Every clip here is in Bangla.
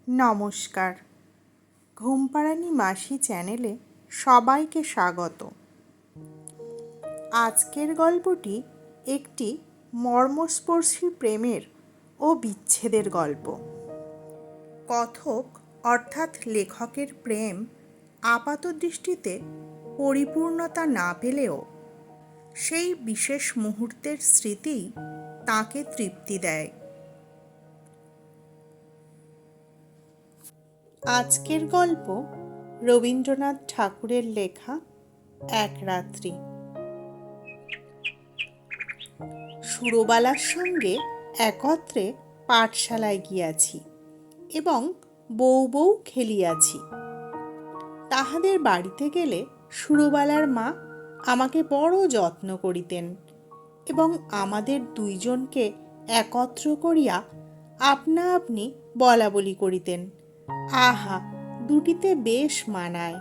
নমস্কার। ঘুমপাড়ানি মাসি চ্যানেলে সবাইকে স্বাগত। আজকের গল্পটি একটি মর্মস্পর্শী প্রেমের ও বিচ্ছেদের গল্প। কথক অর্থাৎ লেখকের প্রেম আপাত দৃষ্টিতে পরিপূর্ণতা না পেলেও সেই বিশেষ মুহূর্তের স্মৃতিই তাকে তৃপ্তি দেয়। আজকের গল্প রবীন্দ্রনাথ ঠাকুরের লেখা এক রাত্রি। সুরবালার সঙ্গে একত্রে পাঠশালায় গিয়াছি এবং বউ বউ খেলিয়াছি। তাহাদের বাড়িতে গেলে সুরবালার মা আমাকে বড় যত্ন করিতেন এবং আমাদের দুইজনকে একত্র করিয়া আপনা আপনি বলা বলি করিতেন। আহা, দুটিতে বেশ মানায়।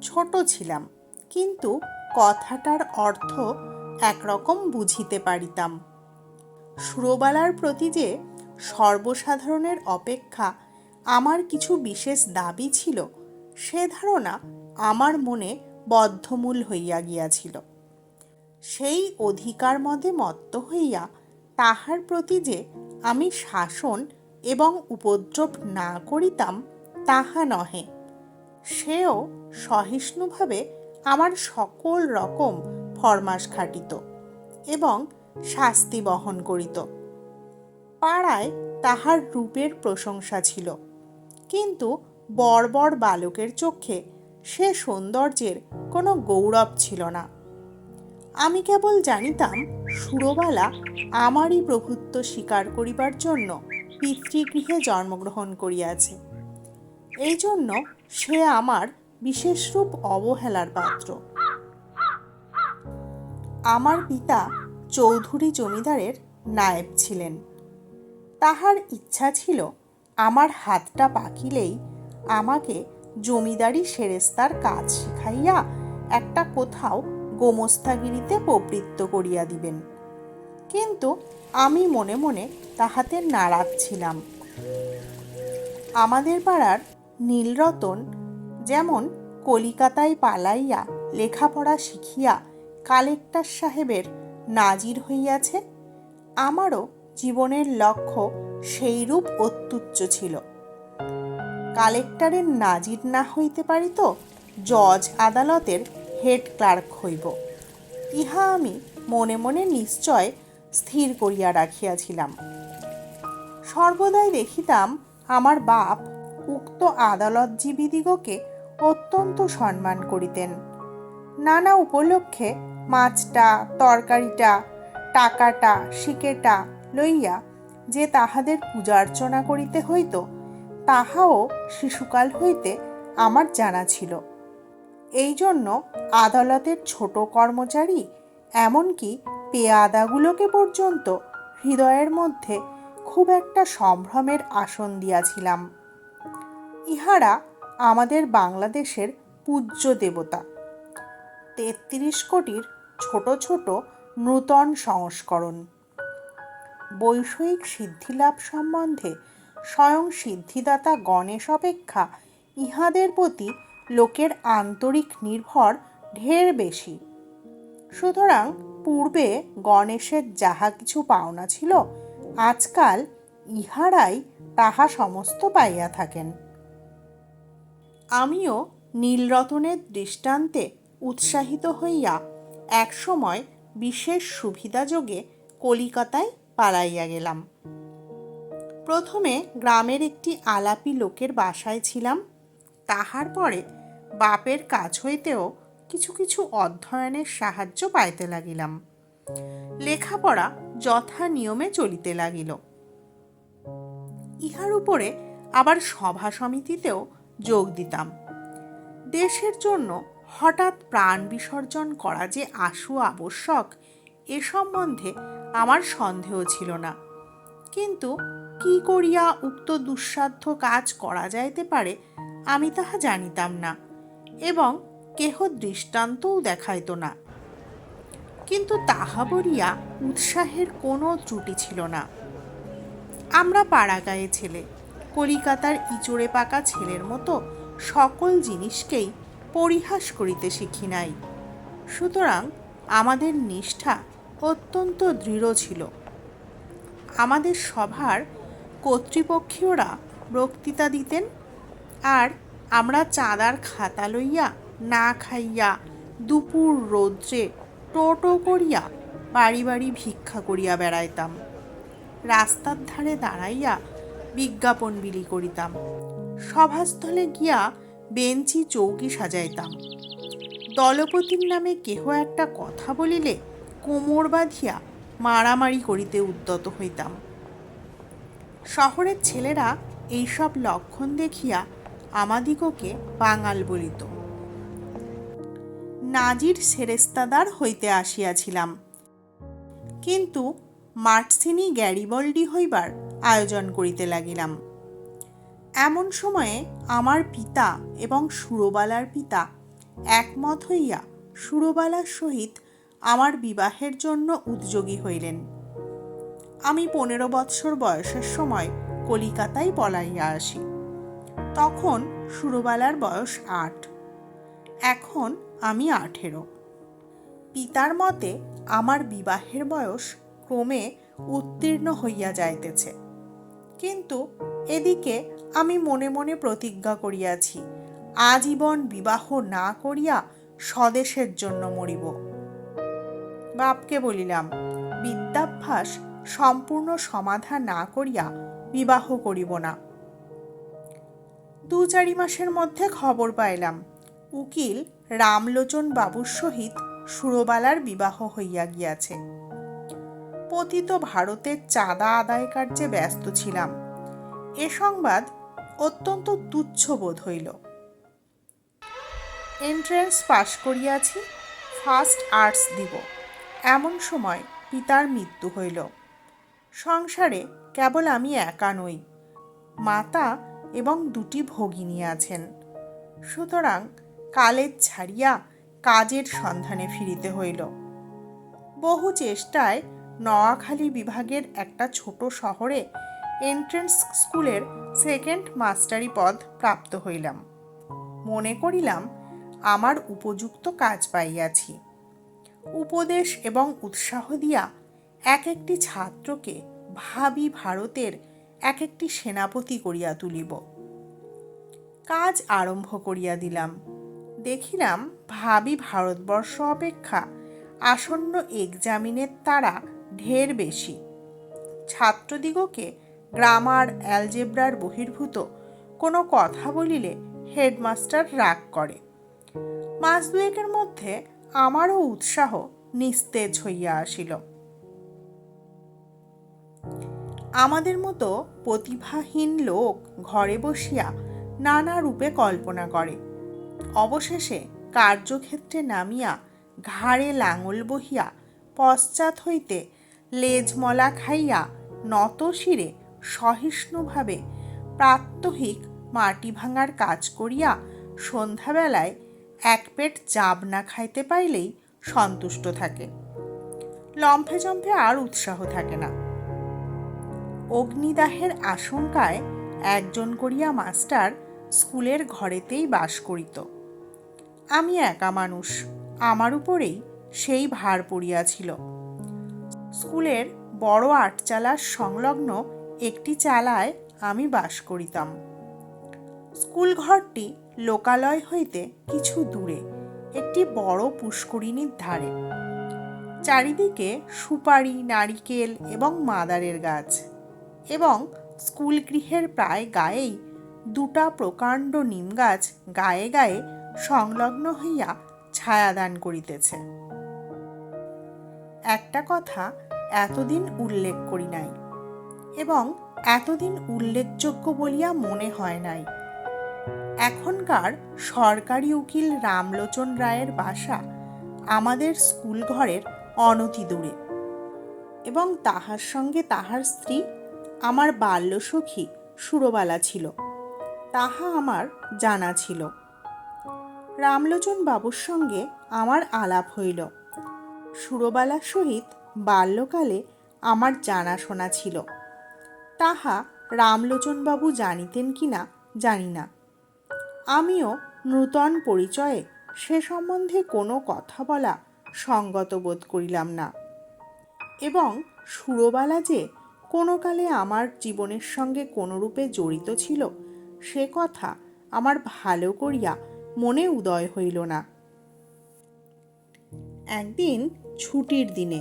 ছোট ছিলাম, কিন্তু কথাটার অর্থ একরকম বুঝিতে পারিতাম। সুরবালার প্রতি যে সর্বসাধারণের অপেক্ষা আমার কিছু বিশেষ দাবি ছিল, সে ধারণা আমার মনে বদ্ধমূল হইয়া গিয়াছিল। সেই অধিকার মদে মত্ত হইয়া তাহার প্রতি যে আমি শাসন এবং উপদ্রব না করিতাম তাহা নহে, সেও সহিষ্ণুভাবে আমার সকল রকম ফরমাস খাটিত এবং শাস্তি বহন করিত। পাড়ায় তাহার রূপের প্রশংসা ছিল, কিন্তু বর্বর বালকের চক্ষে সে সৌন্দর্যের কোনো গৌরব ছিল না। আমি কেবল জানিতাম সুরবালা আমারই প্রভুত্ব স্বীকার করিবার জন্য পিতৃগৃহে জন্মগ্রহণ করিয়াছে। এই জন্য সে আমার বিশেষরূপ অবহেলার পাত্র। আমার পিতা চৌধুরী জমিদারের নায়েব ছিলেন। তাহার ইচ্ছা ছিল আমার হাতটা পাকিলেই আমাকে জমিদারি সেরেস্তার কাজ শিখাইয়া একটা কোথাও গোমস্তাগিরিতে প্রবৃত্ত করিয়া দিবেন। কিন্তু আমি মনে মনে তাহাতে নারাজ ছিলাম। আমাদের পাড়ার নীলরতন যেমন কলিকাতায় পালাইয়া লেখাপড়া শিখিয়া কালেক্টর সাহেবের নাজির হইয়াছে, আমারও জীবনের লক্ষ্য সেইরূপ অত্যুচ্চ ছিল। কালেক্টরের নাজির না হইতে পারি তো জজ আদালতের হেড ক্লার্ক হইব, ইহা আমি মনে মনে নিশ্চয় স্থির করিয়া রাখিয়াছিলাম। সর্বদাই দেখিতাম আমার বাপ উক্ত আদালতজীবীদিগকে অত্যন্ত সম্মান করিতেন। নানা উপলক্ষে মাছটা, তরকারিটা, টাকাটা, শিকেটা লইয়া যে তাহাদের পূজার্চনা করিতে হইত, তাহাও শিশুকাল হইতে আমার জানা ছিল। এই জন্য আদালতের ছোট কর্মচারী, এমনকি পেয়াদাগুলোকে পর্যন্ত হৃদয়ের মধ্যে খুব একটা সম্ভ্রমের আসন দিয়াছিলাম। ইহারা আমাদের বাংলাদেশের পূজ্য দেবতা। ৩৩ কোটির ছোট ছোট নূতন সংস্করণ। বৈষয়িক সিদ্ধিলাভ সম্বন্ধে স্বয়ং সিদ্ধিদাতা গণেশ অপেক্ষা ইহাদের প্রতি লোকের আন্তরিক নির্ভর ঢের বেশি। সুতরাং পূর্বে গণেশের যাহা কিছু পাওনা ছিল, আজকাল ইহারাই তাহা সমস্ত পাইয়া থাকেন। আমিও নীলরতনের দৃষ্টান্তে উৎসাহিত হইয়া একসময় বিশেষ সুবিধাযোগে কলিকাতায় পালাইয়া গেলাম। প্রথমে গ্রামের একটি আলাপি লোকের বাসায় ছিলাম। তাহার পরে বাপের কাছ হইতেও কিছু কিছু অধ্যয়নের সাহায্য পাইতে লাগিলাম। লেখাপড়া যথা নিয়মে চলিতে লাগিল। ইহার উপরে আবার সভা সমিতিতেও যোগ দিতাম। দেশের জন্য হঠাৎ প্রাণ বিসর্জন করা যে আশু আবশ্যক, এ সম্বন্ধে আমার সন্দেহ ছিল না। কিন্তু কি করিয়া উক্ত দুঃসাধ্য কাজ করা যাইতে পারে আমি তাহা জানিতাম না, এবং কেহ দৃষ্টান্তও দেখাইত না। কিন্তু তাহা বলিয়া উৎসাহের কোনো ত্রুটি ছিল না। আমরা পাড়াগাঁয়ে ছেলে, কলিকাতার ইচড়ে পাকা ছেলের মতো সকল জিনিসকেই পরিহাস করিতে শিখি নাই। সুতরাং আমাদের নিষ্ঠা অত্যন্ত দৃঢ় ছিল। আমাদের সভার কর্তৃপক্ষীয়রা বক্তৃতা দিতেন, আর আমরা চাঁদার খাতা লইয়া না খাইয়া দুপুর রৌদ্রে টোটো করিয়া বাড়ি বাড়ি ভিক্ষা করিয়া বেড়াইতাম। রাস্তার ধারে দাঁড়াইয়া বিজ্ঞাপন বিলি করিতাম। সভাস্থলে গিয়া বেঞ্চি চৌকি সাজাইতাম। দলপতির নামে কেহ একটা কথা বলিলে কোমর বাঁধিয়া মারামারি করিতে উদ্যত হইতাম। শহরের ছেলেরা এইসব লক্ষণ দেখিয়া আমাদিগকে বাঙাল বলিত। নাজির সেরেস্তাদার হইতে আসিয়াছিলাম, কিন্তু মার্টসিনি গ্যারিবল্ডি হইবার আয়োজন করিতে লাগিলাম। এমন সময়ে আমার পিতা এবং সুরবালার পিতা একমত হইয়া সুরবালার সহিত আমার বিবাহের জন্য উদ্যোগী হইলেন। আমি 15 বৎসর বয়সের সময় কলিকাতায় পলাইয়া আসি। তখন সুরবালার বয়স 8, এখন আমি 18। পিতার মতে আমার বিবাহের বয়স ক্রমে উত্তীর্ণ হইয়া যাইতেছে, কিন্তু এদিকে আমি মনে মনে প্রতিজ্ঞা করিয়াছি, আজীবন বিবাহ না করিয়া স্বদেশের জন্য মরিব। বাপকে বলিলাম, বিদ্যাভ্যাস সম্পূর্ণ সমাধা না করিয়া বিবাহ করিব না। 2-4 মাসের মধ্যে খবর পাইলাম উকিল রামলোচন বাবুর সহিত সুরবালার বিবাহ হইয়া গিয়াছে। পতিত ভারতের চাঁদা আদায় কার্যে ব্যস্ত ছিলাম। এ সংবাদ অত্যন্ত তুচ্ছ বোধ হইল। এন্ট্রেন্স পাশ করিয়াছি, ফার্স্ট আর্টস দিব, এমন সময় পিতার মৃত্যু হইল। সংসারে কেবল আমি একা নই, মাতা এবং 2টি ভগিনী আছেন। সুতরাং কালেজ ছাড়িয়া কাজের সন্ধানে ফিরিতে হইল। বহু চেষ্টায় নোয়াখালী বিভাগের একটা ছোট শহরে এন্ট্রেন্স স্কুলের 2nd মাস্টারি পদ প্রাপ্ত হইলাম। মনে করিলাম আমার উপযুক্ত কাজ পাইয়াছি। উপদেশ এবং উৎসাহ দিয়া এক একটি ছাত্রকে ভাবি ভারতের এক একটি সেনাপতি করিয়া তুলিব। কাজ আরম্ভ করিয়া দিলাম। দেখিলাম ভাবি ভারতবর্ষ অপেক্ষা আসন্ন এক্সামিনের তাড়া ঢের বেশি। ছাত্রদিগকে গ্রামার, অ্যালজেব্রার বহির্ভূত কোনো কথা বলিলে হেডমাস্টার রাগ করে। মাস 2-এর মধ্যে আমারও উৎসাহ নিস্তেজ হইয়া আসিল। আমাদের মতো প্রতিভাহীন লোক ঘরে বসিয়া নানা রূপে কল্পনা করে, অবশেষে কার্যক্ষেত্রে নামিয়া ঘাড়ে লাঙল বহিয়া পশ্চাৎ হইতে লেজমলা খাইয়া নত শিরে সহিষ্ণুভাবে প্রাত্যহিক মাটি ভাঙার কাজ করিয়া সন্ধ্যাবেলায় 1 পেট জাব না খাইতে পাইলেই সন্তুষ্ট থাকে। লম্ফে জম্ফে আর উৎসাহ থাকে না। অগ্নিদাহের আশঙ্কায় একজন করিয়া মাস্টার স্কুলের ঘরেতেই বাস করিত। আমি একা মানুষ, আমার উপরেই সেই ভার পড়িয়াছিল। স্কুলের বড় 8 চালার সংলগ্ন একটি চালায় আমি বাস করিতাম। স্কুল ঘরটি লোকালয় হইতে কিছু দূরে একটি বড় পুষ্করিণীর ধারে। চারিদিকে সুপারি, নারিকেল এবং মাদারের গাছ, এবং স্কুল গৃহের প্রায় গায়েই 2টা প্রকাণ্ড নিম গাছ গায়ে গায়ে সংলগ্ন হইয়া ছায়াদান করিতেছে। একটা কথা এতদিন উল্লেখ করি নাই, এবং এতদিন উল্লেখযোগ্য বলিয়া মনে হয় নাই। এখনকার সরকারি উকিল রামলোচন রায়ের বাসা আমাদের স্কুল ঘরের অনতি দূরে, এবং তাহার সঙ্গে তাহার স্ত্রী আমার বাল্যসখী সুরবালা ছিল, তাহা আমার জানা ছিল। রামলোচন বাবুর সঙ্গে আমার আলাপ হইল। সুরবালার সহিত বাল্যকালে আমার জানাশোনা ছিল। তাহা রামলোচনবাবু জানিতেন কি না জানি না। আমিও নূতন পরিচয়ে সে সম্বন্ধে কোনো কথা বলা সঙ্গত বোধ করিলাম না, এবং সুরবালা যে কোনো কালে আমার জীবনের সঙ্গে কোনোরূপে জড়িত ছিল সে কথা আমার ভালো করিয়া মনে উদয় হইল না। একদিন ছুটির দিনে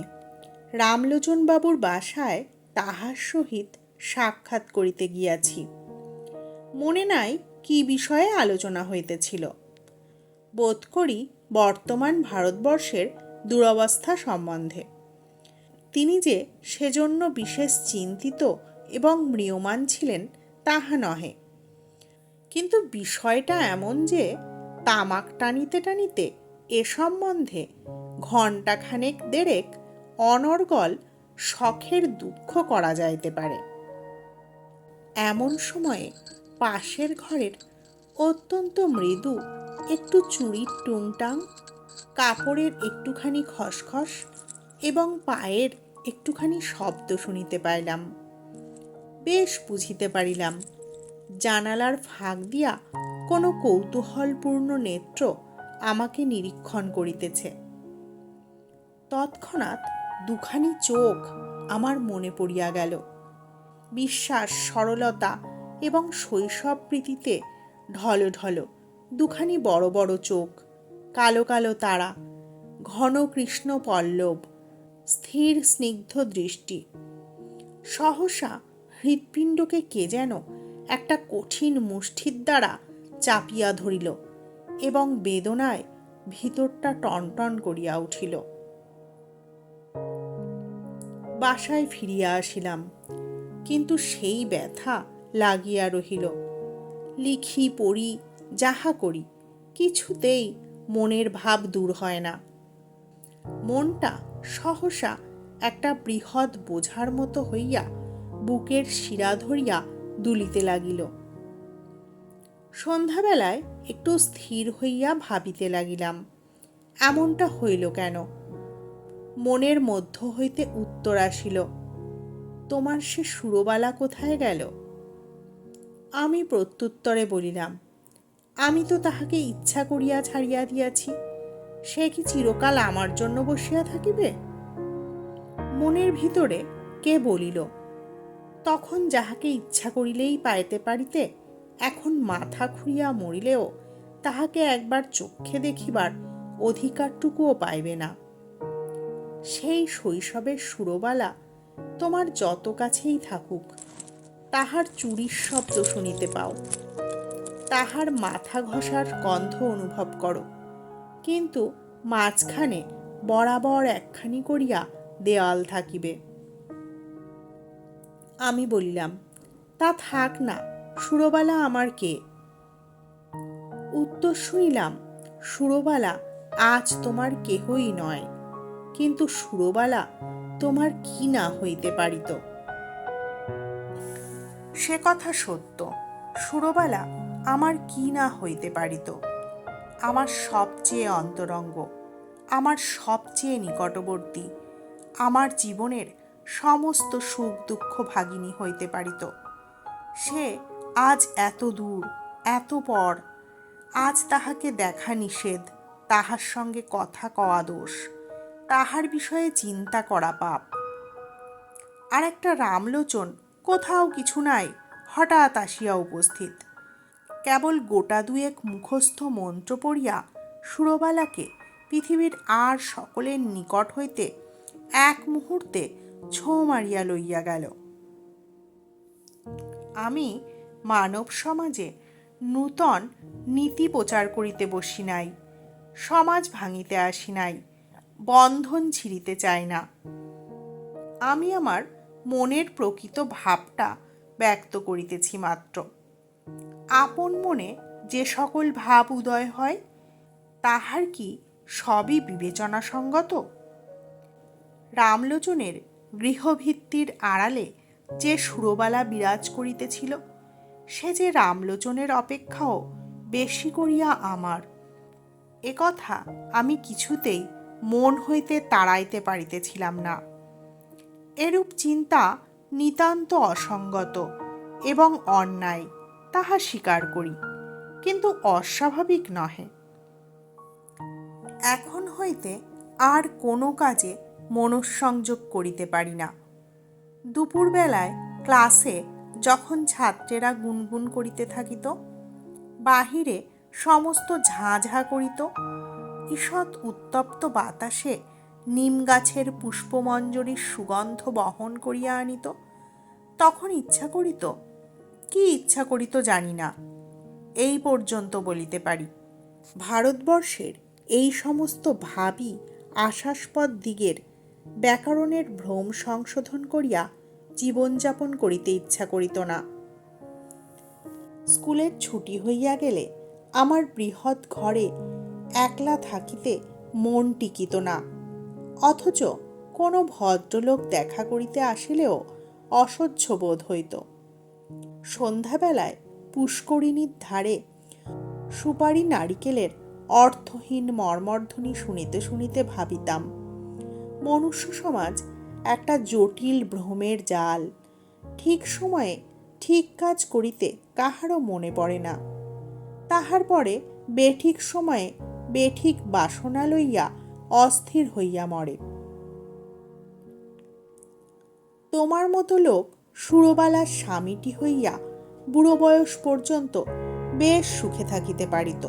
রামলোচনবাবুর বাসায় তাহার সহিত সাক্ষাৎ করিতে গিয়াছি। মনে নাই কি বিষয়ে আলোচনা হইতেছিল। বোধ করি বর্তমান ভারতবর্ষের দুরবস্থা সম্বন্ধে। তিনি যে সেজন্য বিশেষ চিন্তিত এবং ম্রিয়মাণ ছিলেন তাহা নহে, কিন্তু বিষয়টা এমন যে তামাক টানিতে টানিতে এ সম্বন্ধে ঘণ্টাখানেক দেড়েক অনর্গল শখের দুঃখ করা যাইতে পারে। এমন সময়ে পাশের ঘরের অত্যন্ত মৃদু একটু চুড়ির টুংটাং, কাপড়ের একটুখানি খসখস এবং পায়ের একটুখানি শব্দ শুনিতে পাইলাম। বেশ বুঝিতে পারিলাম জানালার ফাঁক দিয়া কোনো কৌতূহলপূর্ণ নেত্র আমাকে নিরীক্ষণ করিতেছে। তৎক্ষণাৎ দুখানি চোখ আমার মনে পড়িয়া গেল। বিশ্বাস, সরলতা এবং শৈশব প্রীতিতে ঢলঢল দুখানি বড় বড় চোখ, কালো কালো তারা, ঘন কৃষ্ণ পল্লব, স্থির স্নিগ্ধ দৃষ্টি। সহসা হৃৎপিণ্ডকে কে যেন একটা কঠিন মুষ্টির দ্বারা চাপিয়া ধরিল এবং বেদনায় ভিতরটা টনটন করিয়া উঠিল। বাসায় ফিরিয়া আসিলাম, কিন্তু সেই ব্যথা লাগিয়া রহিল। লিখি, পড়ি, যাহা করি কিছুতেই মনের ভাব দূর হয় না। মনটা সহসা একটা বৃহৎ বোঝার মতো হইয়া বুকের শিরা ধরিয়া দুলিতে লাগিল। সন্ধ্যাবেলায় একটু স্থির হইয়া ভাবিতে লাগিলাম, এমনটা হইল কেন? মনের মধ্য হইতে উত্তর আসিল, তোমার সে সুরবালা কোথায় গেল? আমি প্রত্যুত্তরে বলিলাম, আমি তো তাহাকে ইচ্ছা করিয়া ছাড়িয়া দিয়াছি, সে কি চিরকাল আমার জন্য বসিয়া থাকিবে? মনের ভিতরে কে বলিল, তখন যাহাকে ইচ্ছা করিলেই পাইতে পারিতে, এখন মাথা খুঁড়িয়া মরিলেও তাহাকে একবার চক্ষে দেখিবার অধিকারটুকুও পাইবে না। সেই শৈশবের সুরবালা তোমার যত কাছেই থাকুক, তাহার চুরির শব্দ শুনিতে পাও, তাহার মাথা ঘষার গন্ধ অনুভব করো, কিন্তু মাঝখানে বরাবর একখানি করিয়া দেওয়াল থাকিবে। আমি বলিলাম, তা থাক না, সুরবালা আমার কে? উত্তর শুনিলাম, সুরবালা আজ তোমার কেহই নয়, কিন্তু সুরবালা তোমার কি না হইতে পারিত? সে কথা সত্য, সুরবালা আমার কি না হইতে পারিত। আমার সবচেয়ে অন্তরঙ্গ, আমার সবচেয়ে নিকটবর্তী, আমার জীবনের সমস্ত সুখ দুঃখ ভাগিনী হইতে পারিত। সে আজ এত দূর, এত পর, আজ তাহাকে দেখা নিষেধ, তাহার সঙ্গে কথা কওয়া দোষ, তাহার বিষয়ে চিন্তা করা পাপ। আর একটা রামলোচন কোথাও কিছু নাই হঠাৎ আসিয়া উপস্থিত, কেবল গোটা দুয়েক মুখস্থ মন্ত্র পড়িয়া সুরবালাকে পৃথিবীর আর সকলের নিকট হইতে এক মুহূর্তে ছোঁ মারিয়া লইয়া গেল। আমি মানব সমাজে নূতন নীতি প্রচার করিতে বসি নাই, সমাজ ভাঙিতে আসি নাই, বন্ধন ছিঁড়িতে চাই না। আমি আমার মনের প্রকৃত ভাবটা ব্যক্ত করিতেছি মাত্র। আপন মনে যে সকল ভাব উদয় হয় তাহার কি সবই বিবেচনা সঙ্গত? রামলোচনের গৃহভিত্তির আড়ালে যে সুরবালা বিরাজ করিতেছিল সে যে রামলোচনের অপেক্ষাও বেশি করিয়া আমার, একথা আমি কিছুতেই মন হইতে তাড়াইতে পারিতেছিলাম না। এরূপ চিন্তা নিতান্ত অসঙ্গত এবং অন্যায়, তাহা স্বীকার করি, কিন্তু অস্বাভাবিক নহে। এখন হইতে আর কোনো কাজে মনঃসংযোগ করিতে পারি না। দুপুরবেলায় ক্লাসে যখন ছাত্রেরা গুনগুন করিতে থাকিত, বাহিরে সমস্ত ঝাঁ ঝাঁ করিত, ঈষৎ উত্তপ্ত বাতাসে নিম গাছের পুষ্পমঞ্জরীর সুগন্ধ বহন করিয়া আনিত, তখন ইচ্ছা করিত, কি ইচ্ছা করিত জানি না, এই পর্যন্ত বলিতে পারি। ভারতবর্ষের এই সমস্ত ভাবী আশাস্পদ দিগের ব্যাকরণের ভ্রম সংশোধন করিয়া জীবনযাপন করিতে ইচ্ছা করিত না। স্কুলের ছুটি হইয়া গেলে আমার বৃহৎ ঘরে একলা থাকিতে মন টিকিত না, অথচ কোনো ভদ্রলোক দেখা করিতে আসিলেও অসহ্য বোধ হইত। সন্ধ্যাবেলায় পুষ্করিণীর ধারে সুপারি নারিকেলের অর্থহীন মর্মর্ধ্বনি শুনিতে শুনিতে ভাবিতাম, মনুষ্য সমাজ একটা জটিল ভ্রমের জাল, ঠিক সময়ে ঠিক কাজ করিতে কাহারও মনে পড়ে না, তাহার পরে বেঠিক সময়ে বেঠিক বাসনা লইয়া অস্থির হইয়া মরে। তোমার মতো লোক সুরবালার স্বামীটি হইয়া বুড়ো বয়স পর্যন্ত বেশ সুখে থাকিতে পারিত।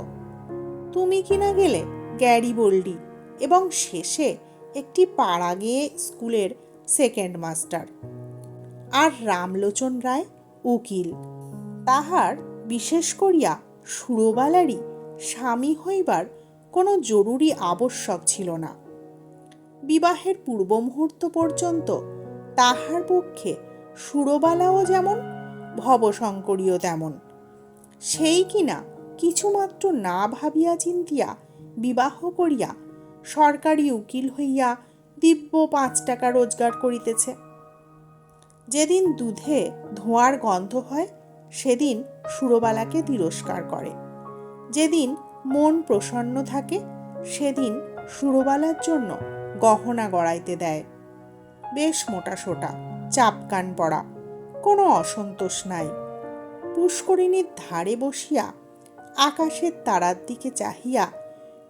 তুমি কিনা গেলে গ্যারিবল্ডি এবং শেষে একটি পাড়া গিয়ে স্কুলের সেকেন্ড মাস্টার, আর রামলোচন রায় উকিল। তাহার বিশেষ করিয়া সুরবালারই স্বামী হইবার কোনো জরুরি আবশ্যক ছিল না। বিবাহের পূর্ব মুহূর্ত পর্যন্ত তাহার পক্ষে সুরবালাও যেমন, ভবশঙ্করীও তেমন। সেই কিনা কিছুমাত্র না ভাবিয়া চিন্তিয়া বিবাহ করিয়া সরকারি উকিল হইয়া দিব্য 5 টাকা রোজগার করিতেছে। যেদিন দুধে ধোঁয়ার গন্ধ হয় সেদিন সুরবালাকে তিরস্কার করে, যেদিন মন প্রসন্ন থাকে সেদিন সুরবালার জন্য গহনা গড়াইতে দেয়। বেশ মোটা সোটা, চাপকান পড়া, কোনো অসন্তোষ নাই। পুষ্করিণীর ধারে বসিয়া আকাশের তারার দিকে চাহিয়া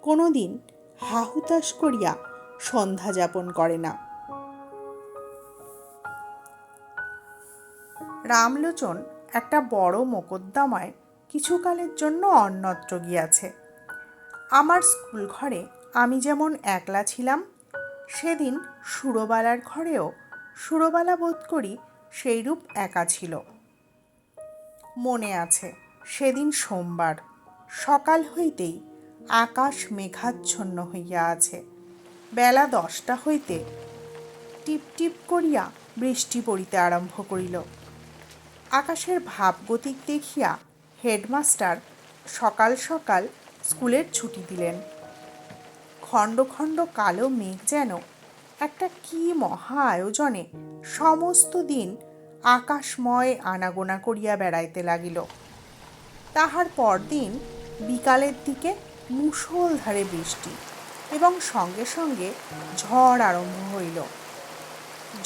কোনোদিন হাহুতাশ করিয়া সন্ধ্যা যাপন করে না। রামলোচন একটা বড় মোকদ্দমায় কিছুকালের জন্য অন্যত্র গিয়াছে। আমার স্কুল ঘরে আমি যেমন একলা ছিলাম, সেদিন সুরবালার ঘরেও সুরবালা বোধ করি সেইরূপ একা ছিল। মনে আছে, সেদিন সোমবার, সকাল হইতেই আকাশ মেঘাচ্ছন্ন হইয়া আছে। বেলা 10টা হইতে টিপ টিপ করিয়া বৃষ্টি পড়িতে আরম্ভ করিল। আকাশের ভাবগতিক দেখিয়া হেডমাস্টার সকাল সকাল স্কুলের ছুটি দিলেন। খণ্ড খণ্ড কালো মেঘ যেন একটা কি মহা আয়োজনে সমস্ত দিন আকাশময় আনাগোনা করিয়া বেড়াইতে লাগিল। তাহার পরদিন বিকালের দিকে মুষলধারে বৃষ্টি এবং সঙ্গে সঙ্গে ঝড় আরম্ভ হইল।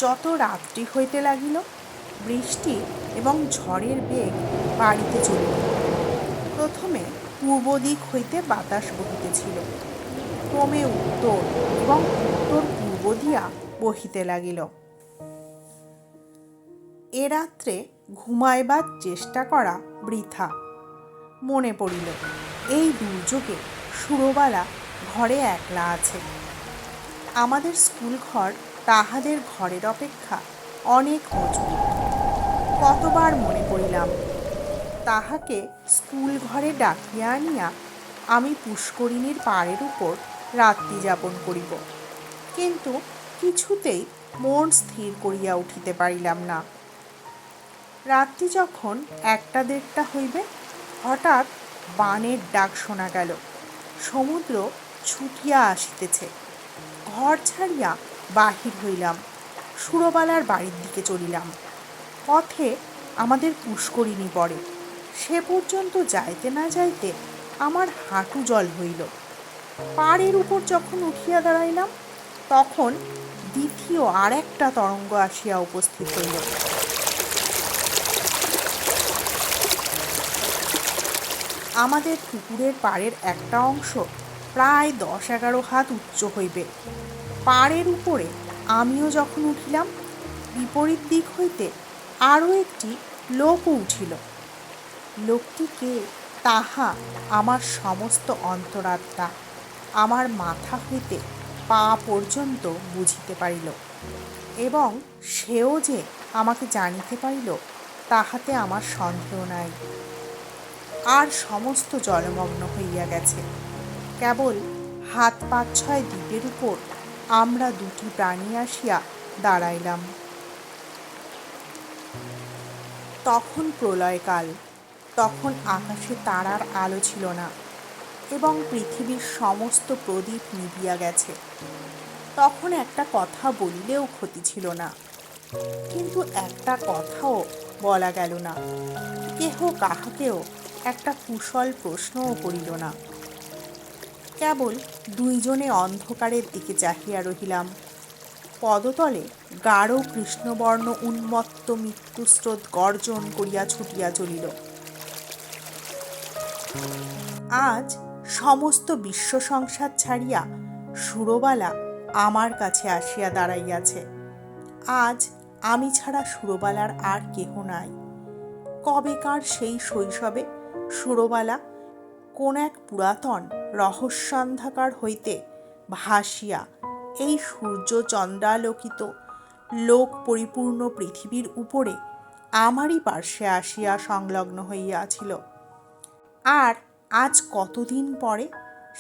যত রাত্রি হইতে লাগিল, বৃষ্টি এবং ঝড়ের বেগ বাড়িতে চলিল। প্রথমে পূর্ব দিক হইতে বাতাস বহিতেছিল, ক্রমে উত্তর এবং উত্তর পূর্ব দিয়া বহিতে লাগিল। এ রাত্রে ঘুমাইবার চেষ্টা করা বৃথা। মনে পড়িল, এই দুর্যোগে সুরবালা ঘরে একলা আছে। আমাদের স্কুল ঘর তাহাদের ঘরের অপেক্ষা অনেক মজবুত। কতবার মনে করিলাম, তাহাকে স্কুল ঘরে ডাকিয়া আনিয়া আমি পুষ্করিণীর পাড়ের উপর রাত্রি যাপন করিব, কিন্তু কিছুতেই মন স্থির করিয়া উঠিতে পারিলাম না। রাত্রি যখন 1টা-1:30 হইবে, হঠাৎ বানের ডাক শোনা গেল। সমুদ্র ছুটিয়া আসিতেছে। ঘর ছাড়িয়া বাহির হইলাম, সুরবালার বাড়ির দিকে চলিলাম। পথে আমাদের পুষ্করিণী পড়ে। সে পর্যন্ত যাইতে না যাইতে আমার হাঁটু জল হইল। পাড়ের উপর যখন উঠিয়া দাঁড়াইলাম, তখন দ্বিতীয় আর একটা তরঙ্গ আসিয়া উপস্থিত হইল। আমাদের পুকুরের পাড়ের একটা অংশ প্রায় 10-11 হাত উচ্চ হইবে। পাড়ের উপরে আমিও যখন উঠিলাম, বিপরীত দিক হইতে আরও একটি লোকও উঠিল। লোকটি কে তাহা আমার সমস্ত অন্তরাত্মা আমার মাথা হইতে পা পর্যন্ত বুঝিতে পারিল, এবং সেও যে আমাকে জানিতে পারিল তাহাতে আমার সন্দেহ নাই। আর সমস্ত জলমগ্ন হইয়া গেছে। কেবল হাত 5-6 দ্বীপের উপর আমরা দুটি প্রাণী আসিয়া দাঁড়াইলাম। তখন প্রলয়কাল, তখন আকাশে তারার আলো ছিল না, এবং পৃথিবীর সমস্ত প্রদীপ নিভিয়া গেছে। তখন একটা কথা বলিলেও ক্ষতি ছিল না, কিন্তু একটা কথাও বলা গেল না। কেহ কাহাকেও একটা কুশল প্রশ্নও করিল না। কেবল দুইজনে অন্ধকারের দিকে চাহিয়া রহিলাম। পদতলে গাঢ় কৃষ্ণবর্ণ উন্মত্ত মৃত্যুস্রোত গর্জন করিয়া ছুটিয়া চলিল। আজ সমস্ত বিশ্ব সংসার ছাড়িয়া সুরবালা আমার কাছে আসিয়া দাঁড়াইয়াছে। আজ আমি ছাড়া সুরবালার আর কেহ নাই। কবেকার সেই শৈশবে সুরবালা কোন এক পুরাতন রহস্যান্ধকার হইতে ভাসিয়া এই সূর্য চন্দ্রালোকিত লোক পরিপূর্ণ পৃথিবীর উপরে আমারই পার্শ্বে আসিয়া সংলগ্ন হইয়াছিল। আর আজ কতদিন পরে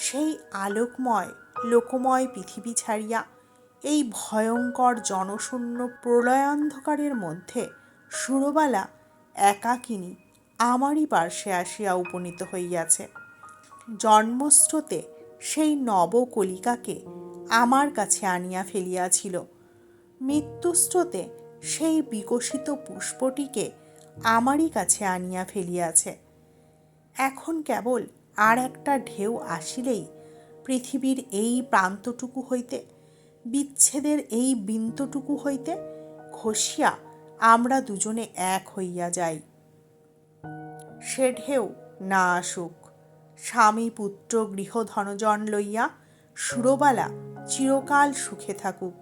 সেই আলোকময় লোকময় পৃথিবী ছাড়িয়া এই ভয়ঙ্কর জনশূন্য প্রলয়ান্ধকারের মধ্যে সুরবালা একাকিনী আমারই পার্শ্বে আসিয়া উপনীত হইয়াছে। জন্মস্রোতে সেই নবকলিকাকে আমার কাছে আনিয়া ফেলিয়াছিল। মৃত্যুস্রোতে সেই বিকশিত পুষ্পটিকে আমারই কাছে আনিয়া ফেলিয়াছে। এখন কেবল আর একটা ঢেউ আসিলেই পৃথিবীর এই প্রান্তটুকু হইতে, বিচ্ছেদের এই বিন্দুটুকু হইতে খসিয়া আমরা দুজনে এক হইয়া যাই। সে ঢেউ না আসুক। স্বামী পুত্র গৃহধনজন লইয়া সুরবালা চিরকাল সুখে থাকুক।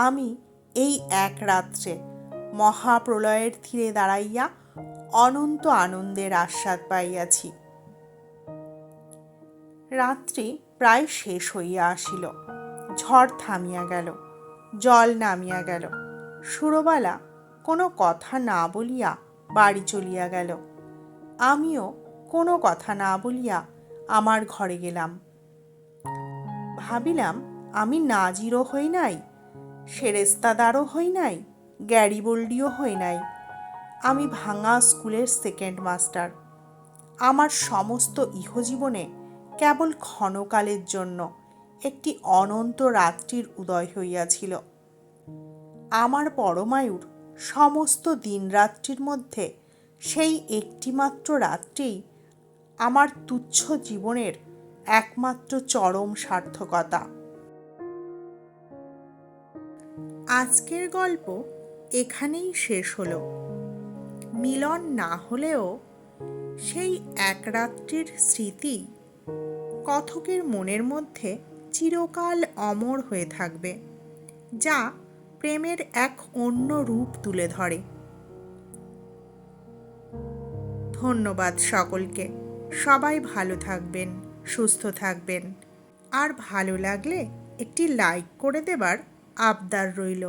আমি এই এক রাত্রে মহাপ্রলয়ের তীরে দাঁড়াইয়া অনন্ত আনন্দের আস্বাদ পাইয়াছি। রাত্রি প্রায় শেষ হইয়া আসিল। ঝড় থামিয়া গেল, জল নামিয়া গেল। সুরবালা কোনো কথা না বলিয়া বাড়ি চলিয়া গেল। আমিও কোনো কথা না বলিয়া আমার ঘরে গেলাম। ভাবিলাম, আমি নাজিরও হই নাই, সেরেস্তাদারও হই নাই, গ্যারিবল্ডিও হই নাই। আমি ভাঙা স্কুলের সেকেন্ড মাস্টার। আমার সমস্ত ইহজীবনে কেবল ক্ষণকালের জন্য একটি অনন্ত রাত্রির উদয় হইয়াছিল। আমার পরমায়ুর সমস্ত দিন রাত্রির মধ্যে সেই একটিমাত্র রাত্রিই আমার তুচ্ছ জীবনের একমাত্র চরম সার্থকতা। আজকের গল্প এখানেই শেষ হলো। মিলন না হলেও সেই এক রাত্রির স্মৃতি কথকের মনের মধ্যে চিরকাল অমর হয়ে থাকবে, যা প্রেমের এক অন্য রূপ তুলে ধরে। ধন্যবাদ সকলকে। সবাই ভালো থাকবেন, সুস্থ থাকবেন। আর ভালো লাগলে একটি লাইক করে দেবার আবদার রইল।